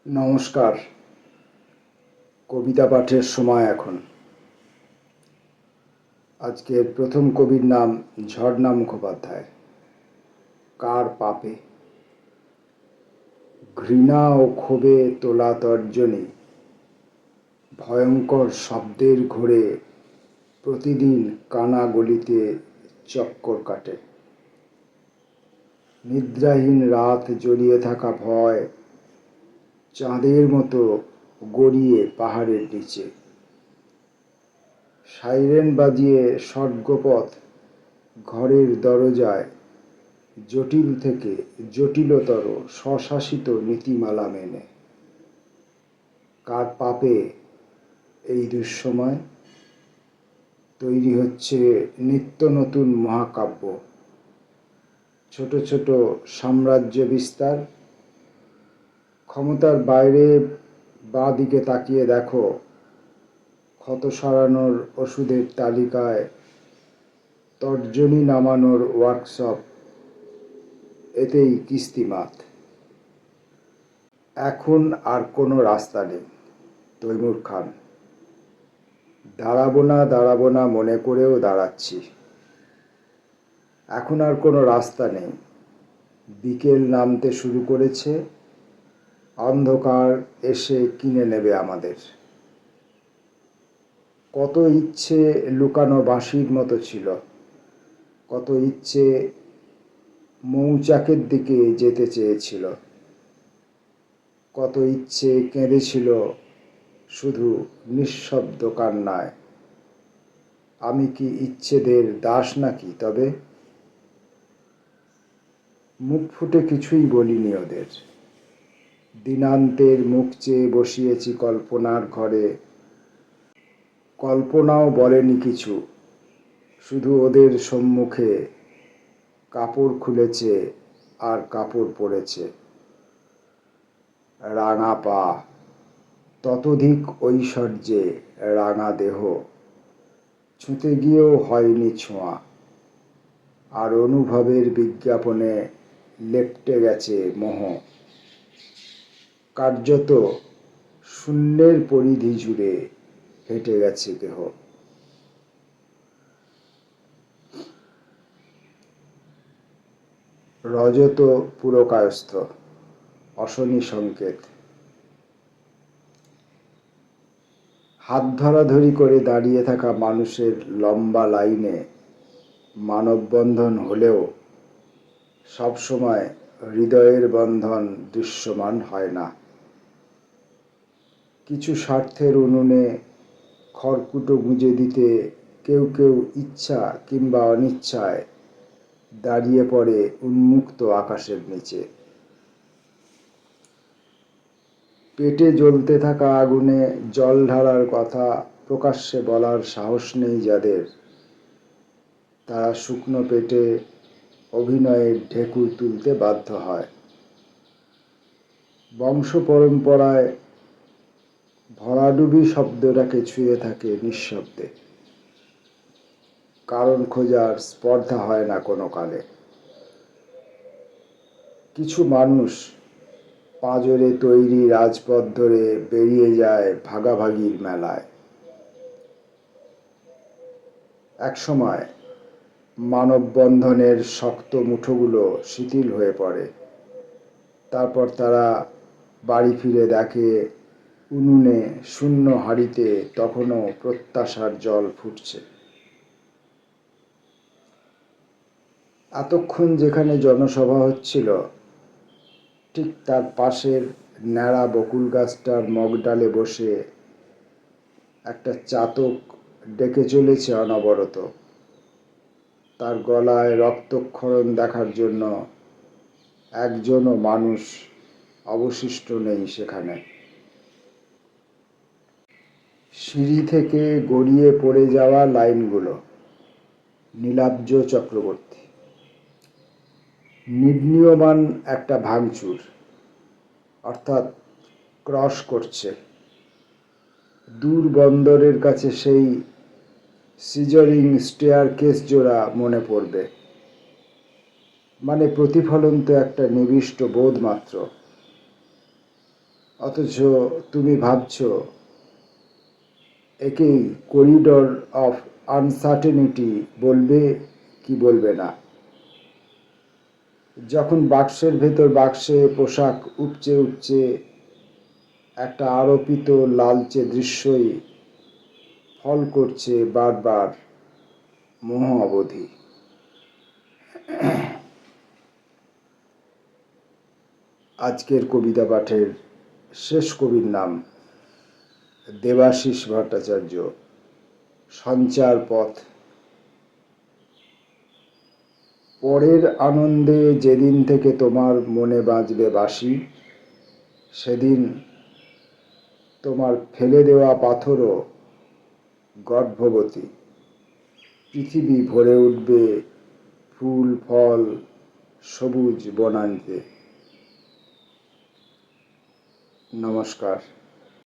নমস্কার। কবিতা পাঠের সময় এখন। আজকের প্রথম কবির নাম ঝর্ণা মুখোপাধ্যায়। কার পাপে? ঘৃণা ও ক্ষোভে তোলা তর্জনী ভয়ঙ্কর শব্দের ঘোরে প্রতিদিন কানা গলিতে চক্কর কাটে। নিদ্রাহীন রাত জড়িয়ে থাকা ভয় চাঁদের মতো গড়িয়ে পাহাড়ের নিচে। সাইরেন বাজিয়ে স্বর্গপথ ঘরের দরজায় জটিল থেকে জটিলতর স্বশাসিত নীতিমালা মেনে। কার পাপে এই দুঃসময়? তৈরি হচ্ছে নিত্য নতুন মহাকাব্য। ছোট ছোট সাম্রাজ্য বিস্তার। ক্ষমতার বাইরে বাঁ দিকে তাকিয়ে দেখো, ক্ষত সারানোর ওষুধের তালিকায় তর্জনী নামানোর ওয়ার্কশপ, এতেই কিস্তিমাত। এখন আর কোনো রাস্তা নেই। তৈমুর খান। দাঁড়াবো না মনে করেও দাঁড়াচ্ছি। এখন আর কোনো রাস্তা নেই। বিকেল নামতে শুরু করেছে। অন্ধকার এসে কিনে নেবে আমাদের। কত ইচ্ছে লুকানো বাঁশির মতো ছিল, কত ইচ্ছে মৌচাকের দিকে যেতে চেয়েছিল, কত ইচ্ছে কেঁদেছিল শুধু নিঃশব্দ কান্নায়। আমি কি ইচ্ছেদের দাস নাকি তবে? মুখ ফুটে কিছুই বলিনি ওদের। দিনান্তের মুখ চেয়ে বসিয়েছি কল্পনার ঘরে। কল্পনাও বলেনি কিছু, শুধু ওদের সম্মুখে কাপড় খুলেছে আর কাপড় পরেছে। রাঙা পা, ততোধিক ঐশ্বর্যে রাঙা দেহ, ছুঁতে গিয়েও হয়নি ছোঁয়া। আর অনুভবের বিজ্ঞাপনে লেপ্টে গেছে মোহ। কার্যত শূন্যের পরিধি জুড়ে হেঁটে গেছে দেহ। রজত পুরকায়স্থ, অশনি সংকেত। হাত ধরাধরি করে দাঁড়িয়ে থাকা মানুষের লম্বা লাইনে মানববন্ধন হলেও সবসময় হৃদয়ের বন্ধন দৃশ্যমান হয় না। কিছু স্বার্থের উনুনে খড়কুটো গুঁজে দিতে কেউ কেউ ইচ্ছা কিংবা অনিচ্ছায় দাঁড়িয়ে পড়ে উন্মুক্ত আকাশের নিচে। পেটে জ্বলতে থাকা আগুনে জল ঢালার কথা প্রকাশ্যে বলার সাহস নেই যাদের, তারা শুকনো পেটে অভিনয়ের ঢেকুর তুলতে বাধ্য হয়। বংশ পরম্পরায় ভরাডুবি শব্দটাকে ছুঁয়ে থাকে নিঃশব্দে। কারণ খোঁজার স্পর্ধা হয় না কোনো কালে। কিছু মানুষ পাঁজরে তৈরি রাজপথ ধরে বেরিয়ে যায় ভাগাভাগির মেলায়। একসময় মানববন্ধনের শক্ত মুঠোগুলো শিথিল হয়ে পড়ে। তারপর তারা বাড়ি ফিরে দেখে উনুনে শূন্য হাঁড়িতে তখনও প্রত্যাশার জল ফুটছে। এতক্ষণ যেখানে জনসভা হচ্ছিল, ঠিক তার পাশের ন্যাড়া বকুল গাছটার মগডালে বসে একটা চাতক ডেকে চলেছে অনবরত। তার গলায় রক্তক্ষরণ দেখার জন্য একজনও মানুষ অবশিষ্ট নেই সেখানে। সিঁড়ি থেকে গড়িয়ে পড়ে যাওয়া লাইনগুলো। নীলাব্জ চক্রবর্তী। নির্ণীয়মান একটা ভাঙচুর, অর্থাৎ ক্রস করছে। দূর বন্দরের কাছে সেই সিজারিং স্টেয়ারকেস জোড়া মনে পড়বে। মানে প্রতিফলন তো একটা নিবিষ্ট বোধ মাত্র। অথচ তুমি ভাবছো একেই করিডর অফ আনসার্টেনিটি বলবে কি বলবে না। যখন বাক্সের ভেতর বাক্সে পোশাক উপচে উপচে একটা আরোপিত লালচে দৃশ্যই ফল করছে বারবার মোহ অবধি। আজকের কবিতা পাঠের শেষ কবির নাম দেবাশিস ভট্টাচার্য, সঞ্চার পথ। পরের আনন্দে যেদিন থেকে তোমার মনে বাজবে বাঁশি, সেদিন তোমার ফেলে দেওয়া পাথরও গর্ভবতী। পৃথিবী ভরে উঠবে ফুল ফল সবুজ বনান্তে। নমস্কার।